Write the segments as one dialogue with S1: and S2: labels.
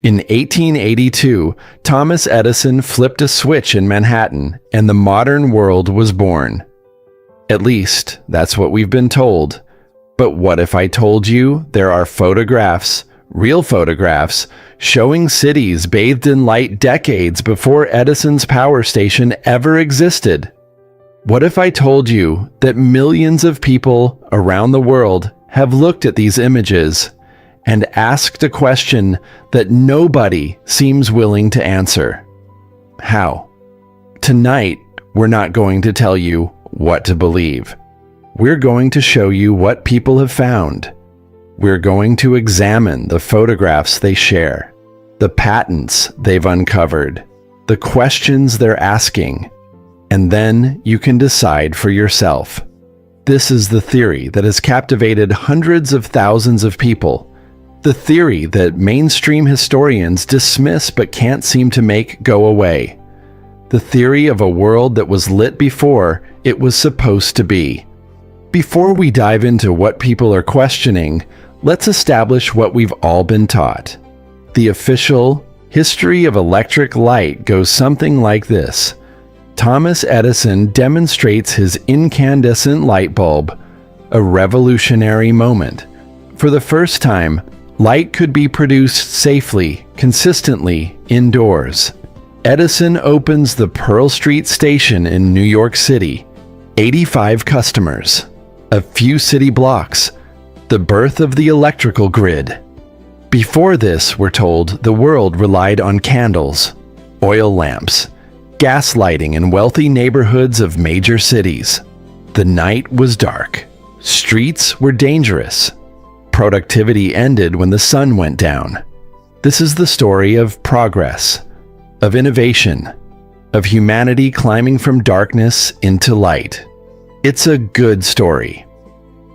S1: In 1882, Thomas Edison flipped a switch in Manhattan, and the modern world was born. At least, that's what we've been told. But what if I told you there are photographs, real photographs, showing cities bathed in light decades before Edison's power station ever existed? What if I told you that millions of people around the world have looked at these images and asked a question that nobody seems willing to answer? How? Tonight, we're not going to tell you what to believe. We're going to show you what people have found. We're going to examine the photographs they share, the patents they've uncovered, the questions they're asking, and then you can decide for yourself. This is the theory that has captivated hundreds of thousands of people, the theory that mainstream historians dismiss but can't seem to make go away, the theory of a world that was lit before it was supposed to be. Before we dive into what people are questioning, let's establish what we've all been taught. The official history of electric light goes something like this. Thomas Edison demonstrates his incandescent light bulb, a revolutionary moment. For the first time, light could be produced safely, consistently, indoors. Edison opens the Pearl Street Station in New York City. 85 customers. A few city blocks. The birth of the electrical grid. Before this, we're told, the world relied on candles, oil lamps, gas lighting in wealthy neighborhoods of major cities. The night was dark. Streets were dangerous. Productivity ended when the sun went down. This is the story of progress, of innovation, of humanity climbing from darkness into light. It's a good story.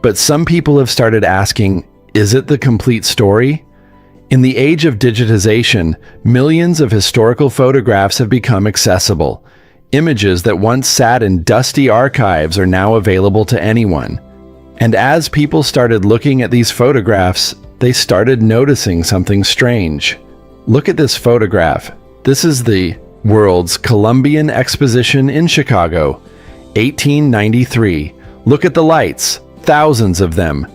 S1: But some people have started asking, is it the complete story? In the age of digitization, millions of historical photographs have become accessible. Images that once sat in dusty archives are now available to anyone. And as people started looking at these photographs, they started noticing something strange. Look at this photograph. This is the World's Columbian Exposition in Chicago, 1893. Look at the lights, thousands of them.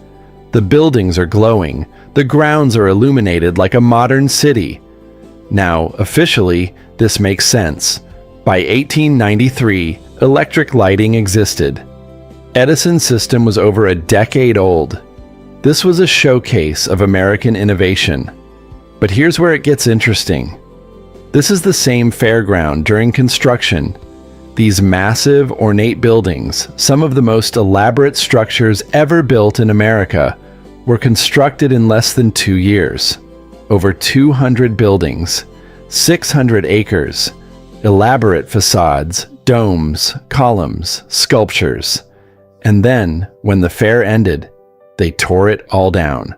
S1: The buildings are glowing. The grounds are illuminated like a modern city. Now, officially, this makes sense. By 1893, electric lighting existed. Edison's system was over a decade old. This was a showcase of American innovation. But here's where it gets interesting. This is the same fairground during construction. These massive, ornate buildings, some of the most elaborate structures ever built in America, were constructed in less than 2 years. Over 200 buildings, 600 acres, elaborate facades, domes, columns, sculptures. And then, when the fair ended, they tore it all down.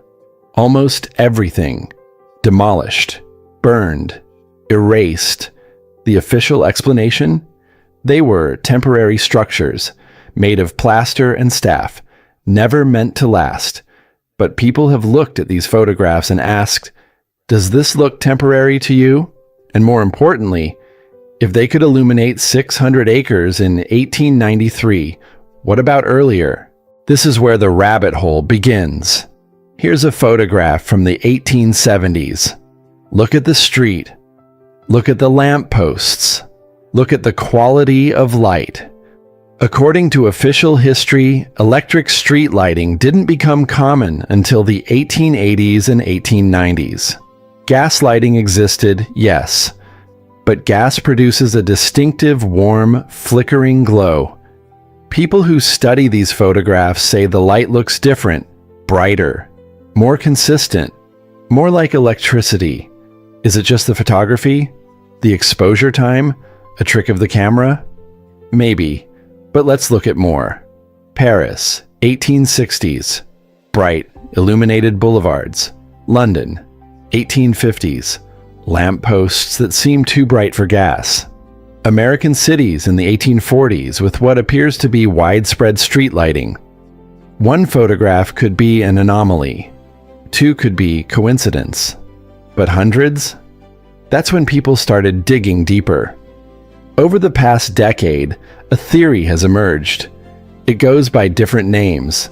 S1: Almost everything. Demolished, burned, erased. The official explanation? They were temporary structures, made of plaster and staff, never meant to last. But people have looked at these photographs and asked, does this look temporary to you? And more importantly, if they could illuminate 600 acres in 1893, what about earlier? This is where the rabbit hole begins. Here's a photograph from the 1870s. Look at the street. Look at the lamp posts. Look at the quality of light. According to official history, electric street lighting didn't become common until the 1880s and 1890s. Gas lighting existed, yes, but gas produces a distinctive, warm, flickering glow. People who study these photographs say the light looks different, brighter, more consistent, more like electricity. Is it just the photography? The exposure time? A trick of the camera? Maybe, but let's look at more. Paris, 1860s. Bright, illuminated boulevards. London, 1850s. Lampposts that seem too bright for gas. American cities in the 1840s with what appears to be widespread street lighting. One photograph could be an anomaly. Two could be coincidence. But hundreds? That's when people started digging deeper. Over the past decade, a theory has emerged. It goes by different names.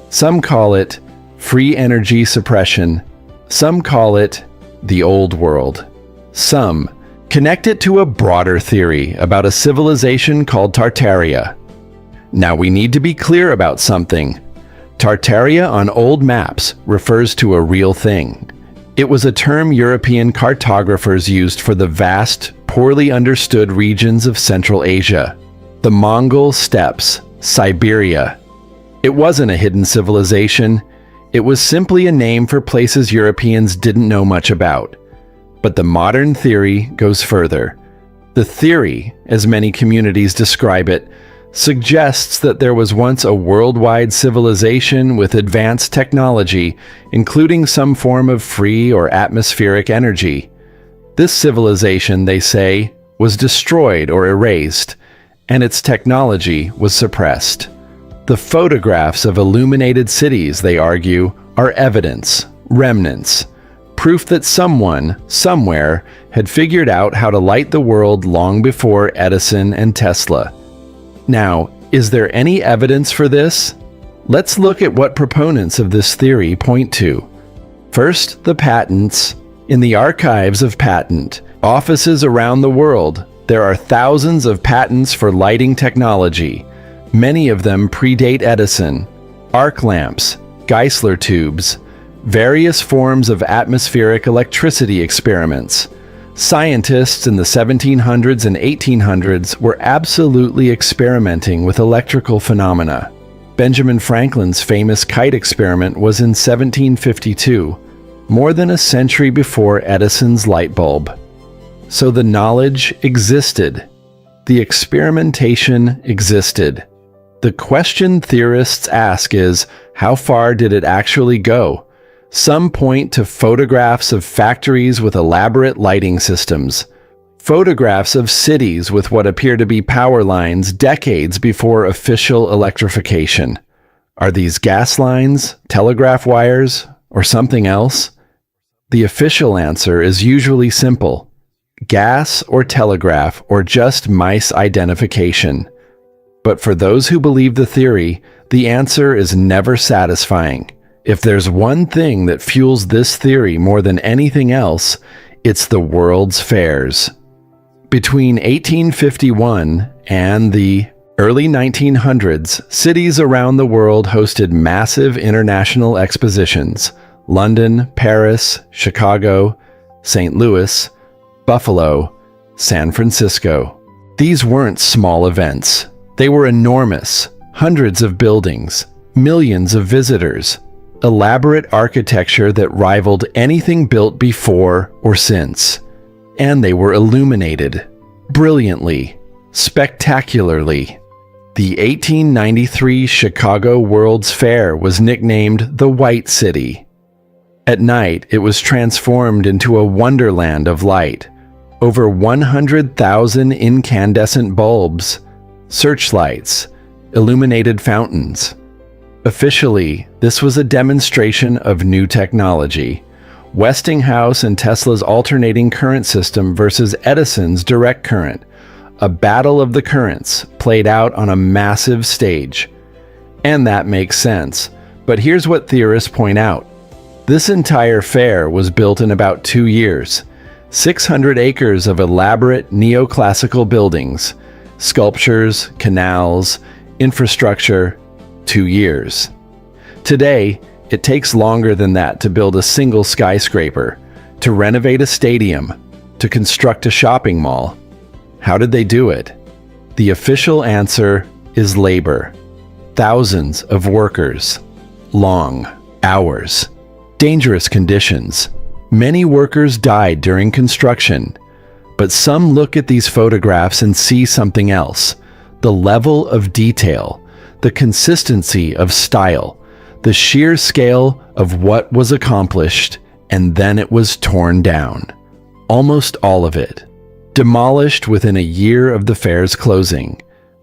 S1: Some call it free energy suppression. Some call it the old world. Some connect it to a broader theory about a civilization called Tartaria. Now we need to be clear about something. Tartaria on old maps refers to a real thing. It was a term European cartographers used for the vast, poorly understood regions of Central Asia, the Mongol steppes, Siberia. It wasn't a hidden civilization. It was simply a name for places Europeans didn't know much about. But the modern theory goes further. The theory, as many communities describe it, suggests that there was once a worldwide civilization with advanced technology, including some form of free or atmospheric energy. This civilization, they say, was destroyed or erased, and its technology was suppressed. The photographs of illuminated cities, they argue, are evidence, remnants, proof that someone, somewhere, had figured out how to light the world long before Edison and Tesla. Now, is there any evidence for this? Let's look at what proponents of this theory point to. First, the patents. In the archives of patent offices around the world, there are thousands of patents for lighting technology. Many of them predate Edison. Arc lamps, Geissler tubes, various forms of atmospheric electricity experiments. Scientists in the 1700s and 1800s were absolutely experimenting with electrical phenomena. Benjamin Franklin's famous kite experiment was in 1752, more than a century before Edison's light bulb. So the knowledge existed. The experimentation existed. The question theorists ask is, how far did it actually go? Some point to photographs of factories with elaborate lighting systems, photographs of cities with what appear to be power lines decades before official electrification. Are these gas lines, telegraph wires, or something else? The official answer is usually simple: gas or telegraph or just mice identification. But for those who believe the theory, the answer is never satisfying. If there's one thing that fuels this theory more than anything else, it's the World's Fairs. Between 1851 and the early 1900s, cities around the world hosted massive international expositions: London, Paris, Chicago, St. Louis, Buffalo, San Francisco. These weren't small events. They were enormous. Hundreds of buildings, millions of visitors, elaborate architecture that rivaled anything built before or since. And they were illuminated, brilliantly, spectacularly. The 1893 Chicago World's Fair was nicknamed the White City. At night, it was transformed into a wonderland of light. Over 100,000 incandescent bulbs, searchlights, illuminated fountains. Officially, this was a demonstration of new technology. Westinghouse and Tesla's alternating current system versus Edison's direct current. A battle of the currents played out on a massive stage. And that makes sense. But here's what theorists point out. This entire fair was built in about 2 years. 600 acres of elaborate neoclassical buildings, sculptures, canals, infrastructure. 2 years. Today, it takes longer than that to build a single skyscraper, to renovate a stadium, to construct a shopping mall. How did they do it? The official answer is labor. Thousands of workers. Long hours. Dangerous conditions. Many workers died during construction. But some look at these photographs and see something else. The level of detail. The consistency of style, the sheer scale of what was accomplished, and then it was torn down. Almost all of it. Demolished within a year of the fair's closing.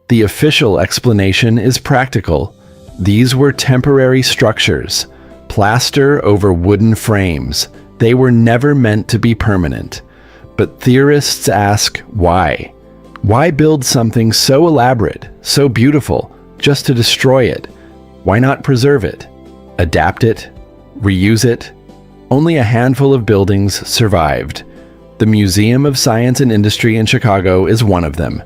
S1: The official explanation is practical. These were temporary structures, plaster over wooden frames. They were never meant to be permanent. But theorists ask why? Why build something so elaborate, so beautiful, just to destroy it? Why not preserve it, adapt it, reuse it? Only a handful of buildings survived. The Museum of Science and Industry in Chicago is one of them.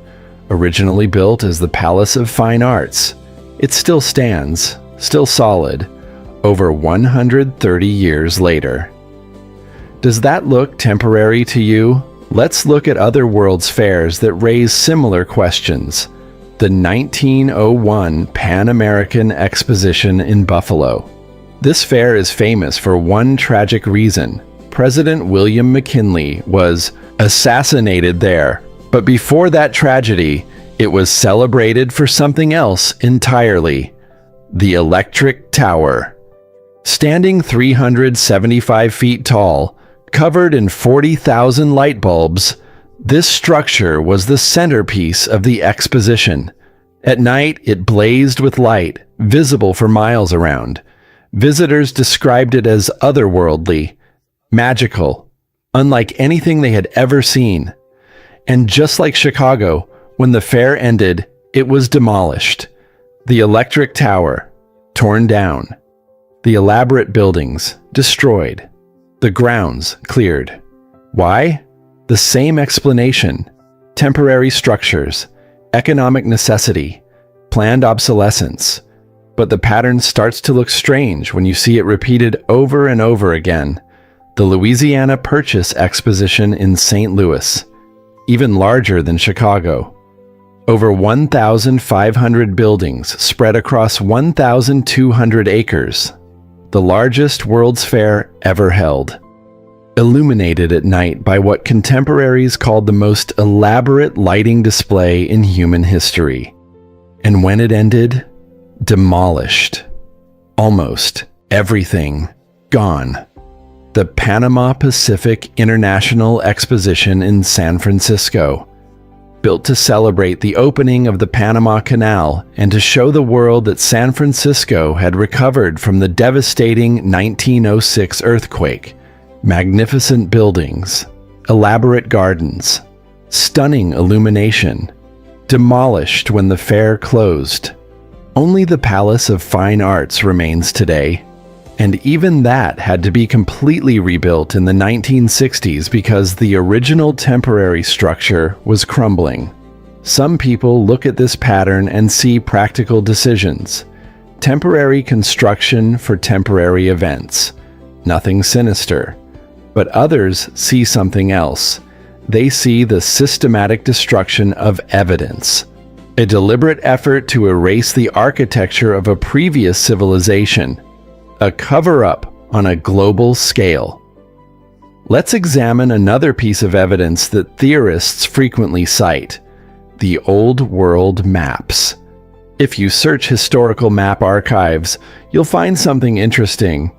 S1: Originally built as the Palace of Fine Arts, it still stands, still solid, over 130 years later. Does that look temporary to you? Let's look at other World's Fairs that raise similar questions. The 1901 Pan American Exposition in Buffalo. This fair is famous for one tragic reason. President William McKinley was assassinated there. But before that tragedy, it was celebrated for something else entirely. The Electric Tower. Standing 375 feet tall, covered in 40,000 light bulbs, this structure was the centerpiece of the exposition. At night, it blazed with light, visible for miles around. Visitors described it as otherworldly, magical, unlike anything they had ever seen. And just like Chicago, when the fair ended, it was demolished. The Electric Tower, torn down. The elaborate buildings, destroyed. The grounds, cleared. Why? The same explanation. Temporary structures, economic necessity, planned obsolescence. But the pattern starts to look strange when you see it repeated over and over again. The Louisiana Purchase Exposition in St. Louis, even larger than Chicago. Over 1,500 buildings spread across 1,200 acres. The largest World's Fair ever held. Illuminated at night by what contemporaries called the most elaborate lighting display in human history. And when it ended, demolished. Almost everything gone. The Panama Pacific International Exposition in San Francisco, built to celebrate the opening of the Panama Canal and to show the world that San Francisco had recovered from the devastating 1906 earthquake. Magnificent buildings, elaborate gardens, stunning illumination, demolished when the fair closed. Only the Palace of Fine Arts remains today. And even that had to be completely rebuilt in the 1960s because the original temporary structure was crumbling. Some people look at this pattern and see practical decisions. Temporary construction for temporary events. Nothing sinister. But others see something else. They see the systematic destruction of evidence. A deliberate effort to erase the architecture of a previous civilization. A cover-up on a global scale. Let's examine another piece of evidence that theorists frequently cite: the Old World maps. If you search historical map archives, you'll find something interesting.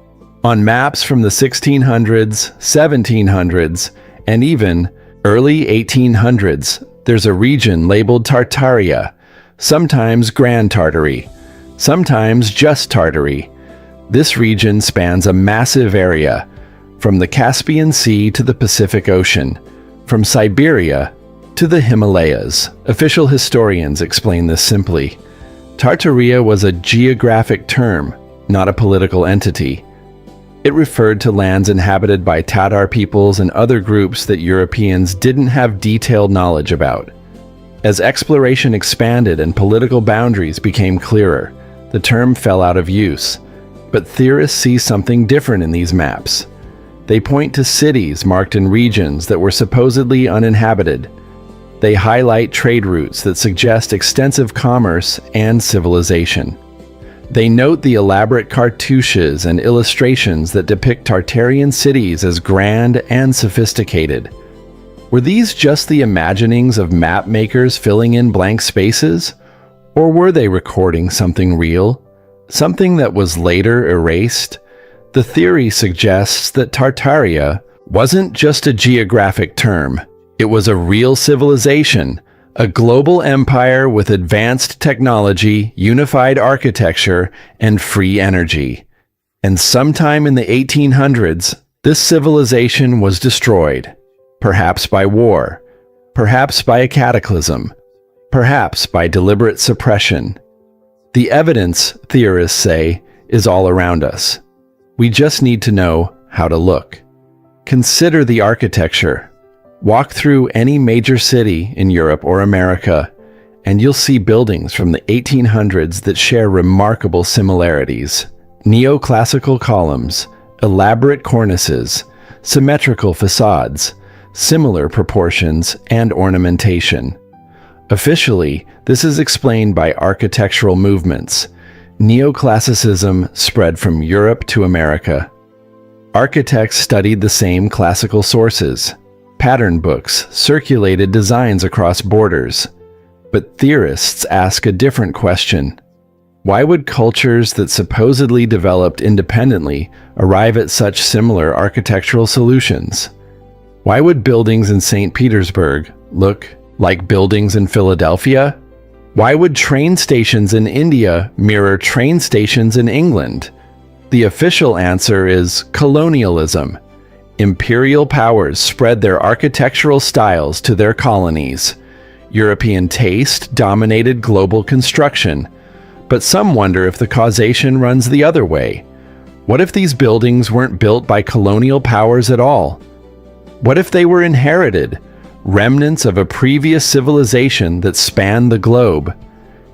S1: On maps from the 1600s, 1700s, and even early 1800s, there's a region labeled Tartaria, sometimes Grand Tartary, sometimes just Tartary. This region spans a massive area, from the Caspian Sea to the Pacific Ocean, from Siberia to the Himalayas. Official historians explain this simply. Tartaria was a geographic term, not a political entity. It referred to lands inhabited by Tatar peoples and other groups that Europeans didn't have detailed knowledge about. As exploration expanded and political boundaries became clearer, the term fell out of use. But theorists see something different in these maps. They point to cities marked in regions that were supposedly uninhabited. They highlight trade routes that suggest extensive commerce and civilization. They note the elaborate cartouches and illustrations that depict Tartarian cities as grand and sophisticated. Were these just the imaginings of map makers filling in blank spaces? Or were they recording something real? Something that was later erased? The theory suggests that Tartaria wasn't just a geographic term. It was a real civilization, a global empire with advanced technology, unified architecture, and free energy. And sometime in the 1800s, this civilization was destroyed Perhaps by war. Perhaps by a cataclysm. Perhaps by deliberate suppression. The evidence, theorists say, is all around us. We just need to know how to look. Consider the architecture. Walk through any major city in Europe or America, and you'll see buildings from the 1800s that share remarkable similarities. Neoclassical columns, elaborate cornices, symmetrical facades, similar proportions, and ornamentation. Officially, this is explained by architectural movements. Neoclassicism spread from Europe to America. Architects studied the same classical sources. Pattern books circulated designs across borders. But theorists ask a different question. Why would cultures that supposedly developed independently arrive at such similar architectural solutions? Why would buildings in St. Petersburg look like buildings in Philadelphia? Why would train stations in India mirror train stations in England? The official answer is colonialism. Imperial powers spread their architectural styles to their colonies. European taste dominated global construction. But some wonder if the causation runs the other way. What if these buildings weren't built by colonial powers at all? What if they were inherited, remnants of a previous civilization that spanned the globe?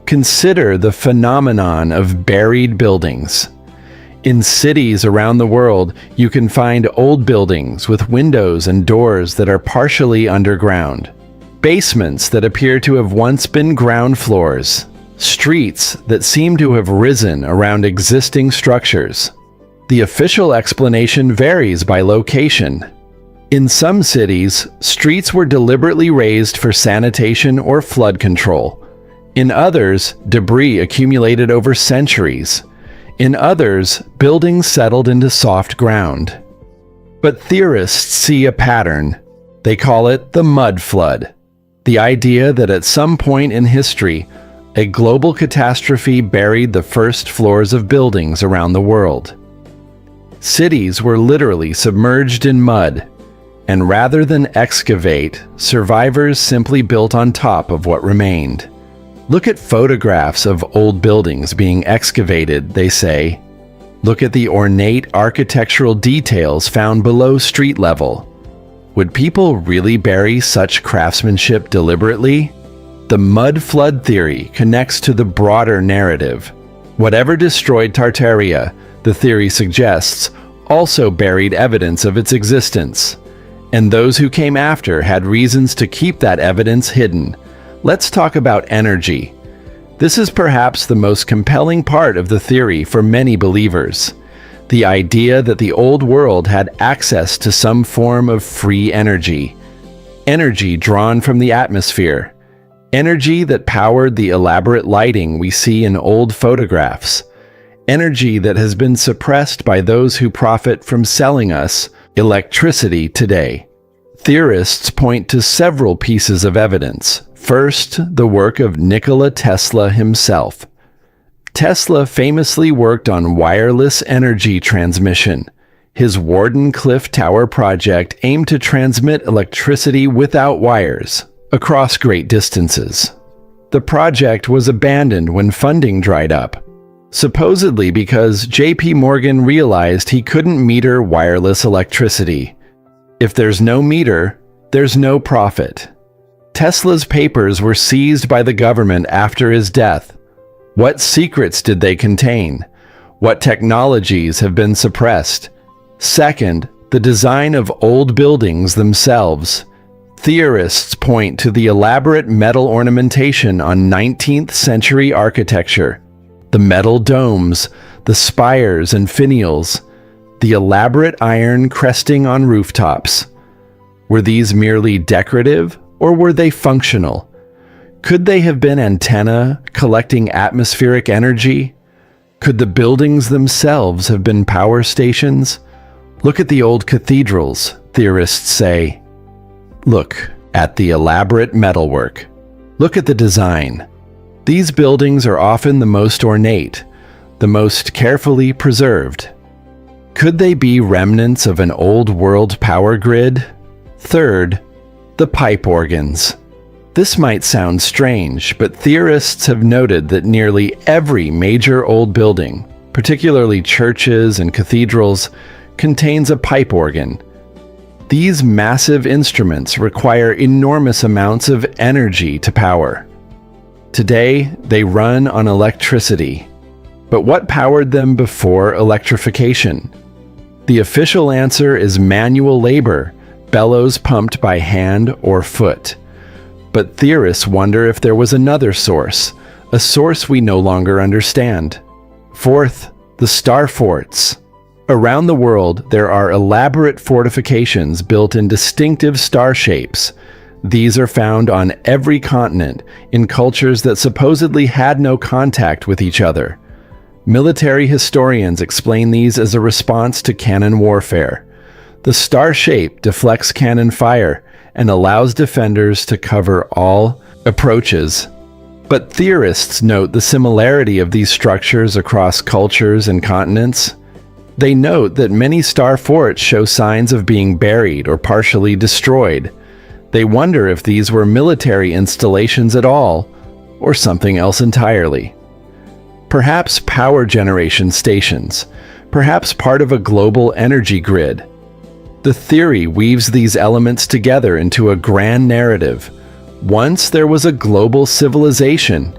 S1: Consider the phenomenon of buried buildings. In cities around the world, you can find old buildings with windows and doors that are partially underground, basements that appear to have once been ground floors, streets that seem to have risen around existing structures. The official explanation varies by location. In some cities, streets were deliberately raised for sanitation or flood control. In others, debris accumulated over centuries. In others, buildings settled into soft ground. But theorists see a pattern. They call it the mud flood. The idea that at some point in history, a global catastrophe buried the first floors of buildings around the world. Cities were literally submerged in mud, and rather than excavate, survivors simply built on top of what remained. Look at photographs of old buildings being excavated, they say. Look at the ornate architectural details found below street level. Would people really bury such craftsmanship deliberately? The mud flood theory connects to the broader narrative. Whatever destroyed Tartaria, the theory suggests, also buried evidence of its existence. And those who came after had reasons to keep that evidence hidden. Let's talk about energy. This is perhaps the most compelling part of the theory for many believers. The idea that the old world had access to some form of free energy. Energy drawn from the atmosphere. Energy that powered the elaborate lighting we see in old photographs. Energy that has been suppressed by those who profit from selling us electricity today. Theorists point to several pieces of evidence. First, the work of Nikola Tesla himself. Tesla famously worked on wireless energy transmission. His Wardenclyffe Tower project aimed to transmit electricity without wires across great distances. The project was abandoned when funding dried up, supposedly because J.P. Morgan realized he couldn't meter wireless electricity. If there's no meter, there's no profit. Tesla's papers were seized by the government after his death. What secrets did they contain? What technologies have been suppressed? Second, the design of old buildings themselves. Theorists point to the elaborate metal ornamentation on 19th century architecture. The metal domes, the spires and finials, the elaborate iron cresting on rooftops. Were these merely decorative, or were they functional? Could they have been antennae collecting atmospheric energy? Could the buildings themselves have been power stations? Look at the old cathedrals, theorists say. Look at the elaborate metalwork. Look at the design. These buildings are often the most ornate, the most carefully preserved. Could they be remnants of an old world power grid? Third, the pipe organs. This might sound strange, but theorists have noted that nearly every major old building, particularly churches and cathedrals, contains a pipe organ. These massive instruments require enormous amounts of energy to power. Today, they run on electricity. But what powered them before electrification? The official answer is manual labor, bellows pumped by hand or foot. But theorists wonder if there was another source, a source we no longer understand. Fourth, the star forts. Around the world, there are elaborate fortifications built in distinctive star shapes. These are found on every continent in cultures that supposedly had no contact with each other. Military historians explain these as a response to cannon warfare. The star shape deflects cannon fire and allows defenders to cover all approaches. But theorists note the similarity of these structures across cultures and continents. They note that many star forts show signs of being buried or partially destroyed. They wonder if these were military installations at all, or something else entirely. Perhaps power generation stations, perhaps part of a global energy grid. The theory weaves these elements together into a grand narrative. Once there was a global civilization.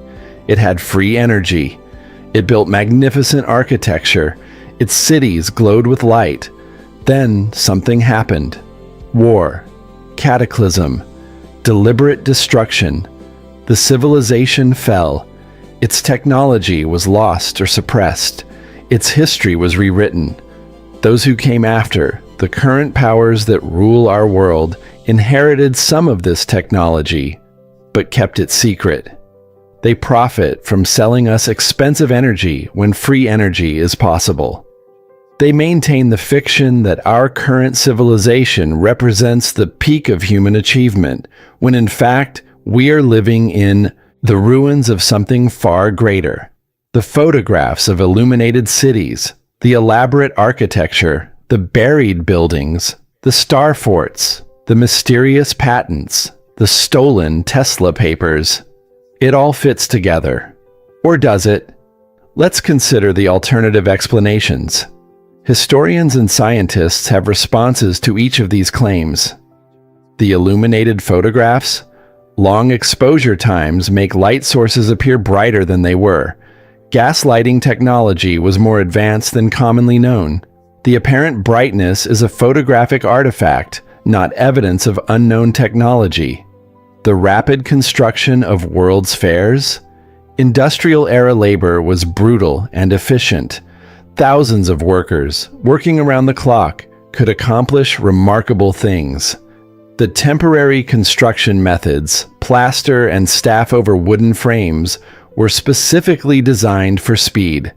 S1: It had free energy. It built magnificent architecture. Its cities glowed with light. Then something happened. War, cataclysm, deliberate destruction. The civilization fell. Its technology was lost or suppressed. Its history was rewritten. Those who came after, the current powers that rule our world, inherited some of this technology, but kept it secret. They profit from selling us expensive energy when free energy is possible. They maintain the fiction that our current civilization represents the peak of human achievement, when in fact we are living in the ruins of something far greater. The photographs of illuminated cities, the elaborate architecture, the buried buildings, the star forts, the mysterious patents, the stolen Tesla papers. It all fits together. Or does it? Let's consider the alternative explanations. Historians and scientists have responses to each of these claims. The illuminated photographs? Long exposure times make light sources appear brighter than they were. Gaslighting technology was more advanced than commonly known. The apparent brightness is a photographic artifact, not evidence of unknown technology. The rapid construction of world's fairs? Industrial-era labor was brutal and efficient. Thousands of workers, working around the clock, could accomplish remarkable things. The temporary construction methods, plaster and staff over wooden frames, were specifically designed for speed.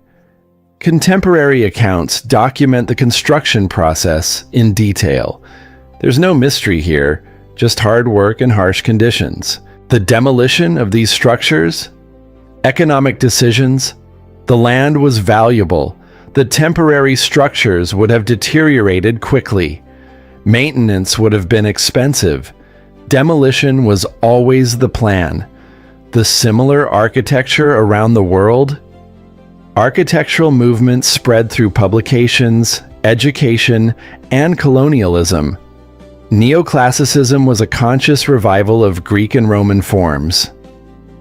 S1: Contemporary accounts document the construction process in detail. There's no mystery here, just hard work and harsh conditions. The demolition of these structures? Economic decisions? The land was valuable. The temporary structures would have deteriorated quickly. Maintenance would have been expensive. Demolition was always the plan. The similar architecture around the world? Architectural movements spread through publications, education, and colonialism. Neoclassicism was a conscious revival of Greek and Roman forms.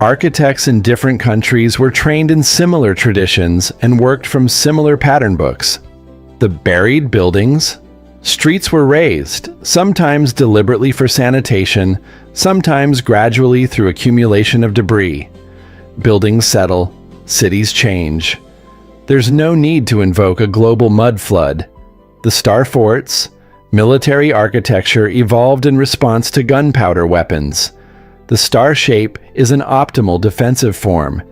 S1: Architects in different countries were trained in similar traditions and worked from similar pattern books. The buried buildings? Streets were raised, sometimes deliberately for sanitation, sometimes gradually through accumulation of debris. Buildings settle, cities change. There's no need to invoke a global mud flood. The star forts, military architecture evolved in response to gunpowder weapons. The star shape is an optimal defensive form,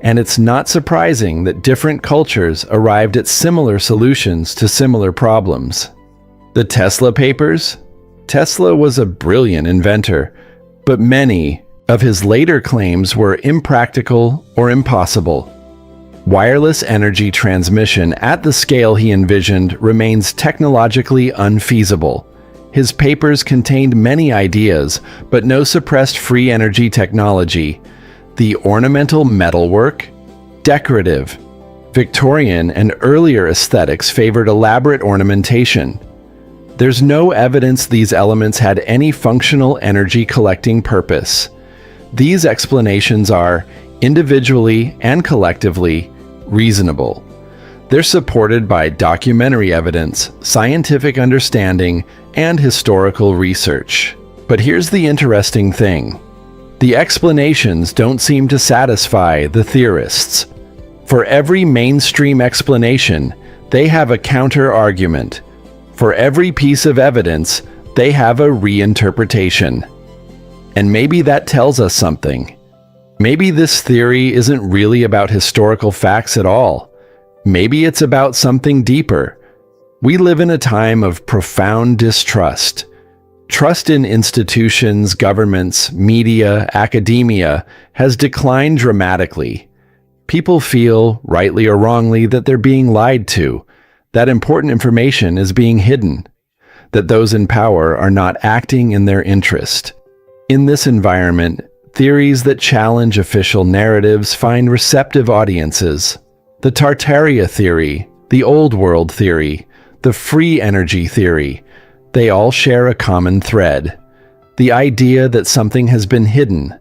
S1: and it's not surprising that different cultures arrived at similar solutions to similar problems. The Tesla papers? Tesla was a brilliant inventor, but many of his later claims were impractical or impossible. Wireless energy transmission at the scale he envisioned remains technologically unfeasible. His papers contained many ideas, but no suppressed free energy technology. The ornamental metalwork, decorative, Victorian and earlier aesthetics favored elaborate ornamentation. There's no evidence these elements had any functional energy collecting purpose. These explanations are, individually and collectively, reasonable. They're supported by documentary evidence, scientific understanding, and historical research. But here's the interesting thing. The explanations don't seem to satisfy the theorists. For every mainstream explanation, they have a counter-argument. For every piece of evidence, they have a reinterpretation. And maybe that tells us something. Maybe this theory isn't really about historical facts at all. Maybe it's about something deeper. We live in a time of profound distrust. Trust in institutions, governments, media, academia has declined dramatically. People feel, rightly or wrongly, that they're being lied to, that important information is being hidden, that those in power are not acting in their interest. In this environment, theories that challenge official narratives find receptive audiences. The Tartaria theory, the Old World theory, the free energy theory, they all share a common thread. The idea that something has been hidden,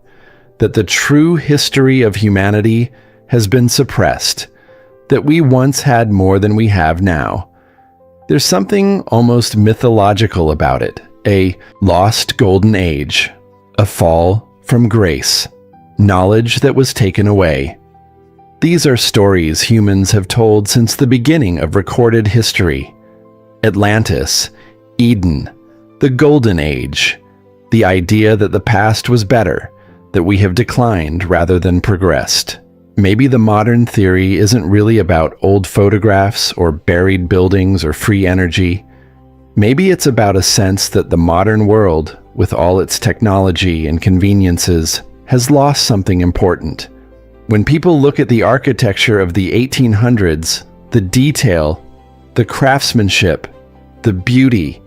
S1: that the true history of humanity has been suppressed, that we once had more than we have now. There's something almost mythological about it, a lost golden age, a fall from grace, knowledge that was taken away. These are stories humans have told since the beginning of recorded history. Atlantis, Eden, the Golden Age, the idea that the past was better, that we have declined rather than progressed. Maybe the modern theory isn't really about old photographs or buried buildings or free energy. Maybe it's about a sense that the modern world, with all its technology and conveniences, has lost something important. When people look at the architecture of the 1800s, the detail, the craftsmanship, the beauty,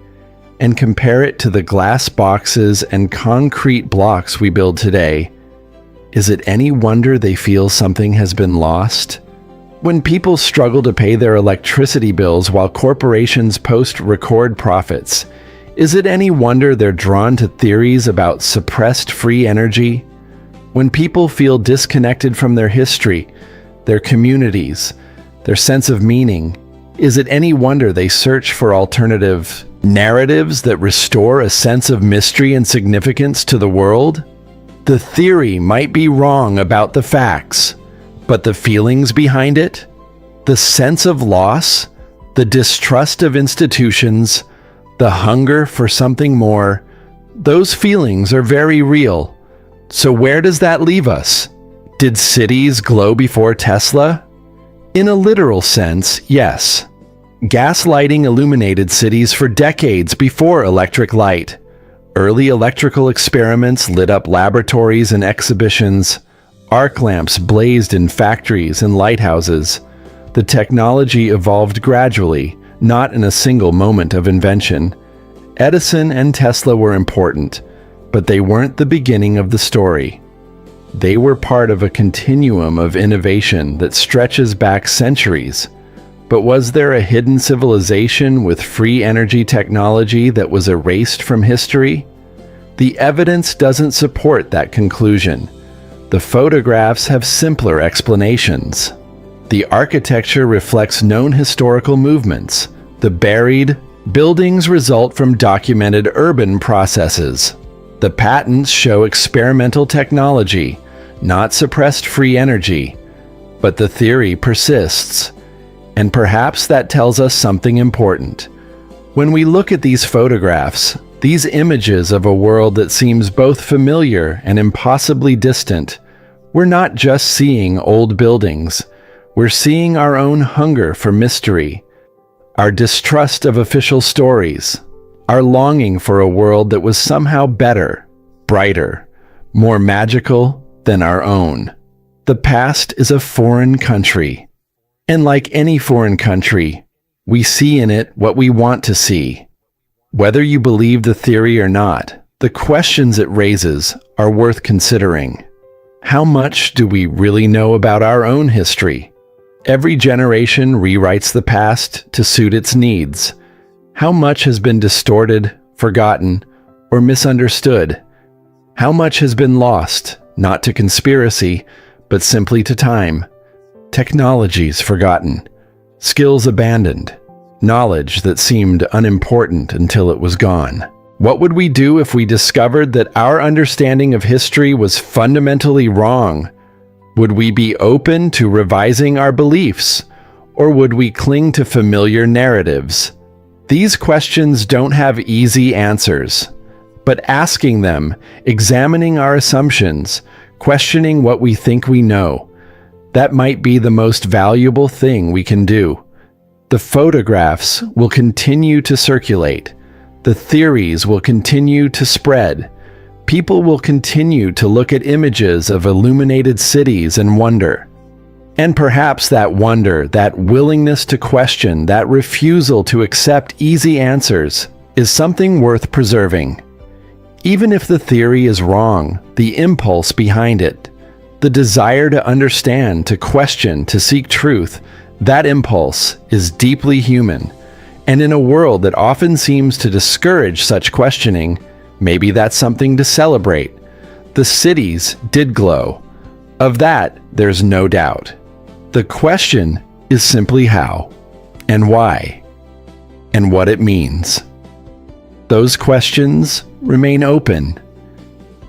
S1: and compare it to the glass boxes and concrete blocks we build today, is it any wonder they feel something has been lost? When people struggle to pay their electricity bills while corporations post record profits, is it any wonder they're drawn to theories about suppressed free energy? When people feel disconnected from their history, their communities, their sense of meaning, is it any wonder they search for alternative narratives that restore a sense of mystery and significance to the world? The theory might be wrong about the facts, but the feelings behind it, the sense of loss, the distrust of institutions, the hunger for something more, those feelings are very real. So where does that leave us? Did cities glow before Tesla? In a literal sense, yes. Gas lighting illuminated cities for decades before electric light. Early electrical experiments lit up laboratories and exhibitions. Arc lamps blazed in factories and lighthouses. The technology evolved gradually, not in a single moment of invention. Edison and Tesla were important, but they weren't the beginning of the story. They were part of a continuum of innovation that stretches back centuries. But was there a hidden civilization with free energy technology that was erased from history? The evidence doesn't support that conclusion. The photographs have simpler explanations. The architecture reflects known historical movements. The buried buildings result from documented urban processes. The patents show experimental technology, not suppressed free energy. But the theory persists. And perhaps that tells us something important. When we look at these photographs, these images of a world that seems both familiar and impossibly distant, we're not just seeing old buildings. We're seeing our own hunger for mystery, our distrust of official stories, our longing for a world that was somehow better, brighter, more magical than our own. The past is a foreign country. And like any foreign country, we see in it what we want to see. Whether you believe the theory or not, the questions it raises are worth considering. How much do we really know about our own history? Every generation rewrites the past to suit its needs. How much has been distorted, forgotten, or misunderstood? How much has been lost, not to conspiracy, but simply to time? Technologies forgotten, skills abandoned, knowledge that seemed unimportant until it was gone. What would we do if we discovered that our understanding of history was fundamentally wrong? Would we be open to revising our beliefs, or would we cling to familiar narratives? These questions don't have easy answers, but asking them, examining our assumptions, questioning what we think we know, that might be the most valuable thing we can do. The photographs will continue to circulate. The theories will continue to spread. People will continue to look at images of illuminated cities and wonder. And perhaps that wonder, that willingness to question, that refusal to accept easy answers, is something worth preserving. Even if the theory is wrong, the impulse behind it, the desire to understand, to question, to seek truth, that impulse is deeply human. And in a world that often seems to discourage such questioning, maybe that's something to celebrate. The cities did glow. Of that, there's no doubt. The question is simply how, and why, and what it means. Those questions remain open,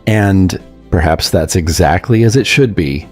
S1: and perhaps that's exactly as it should be.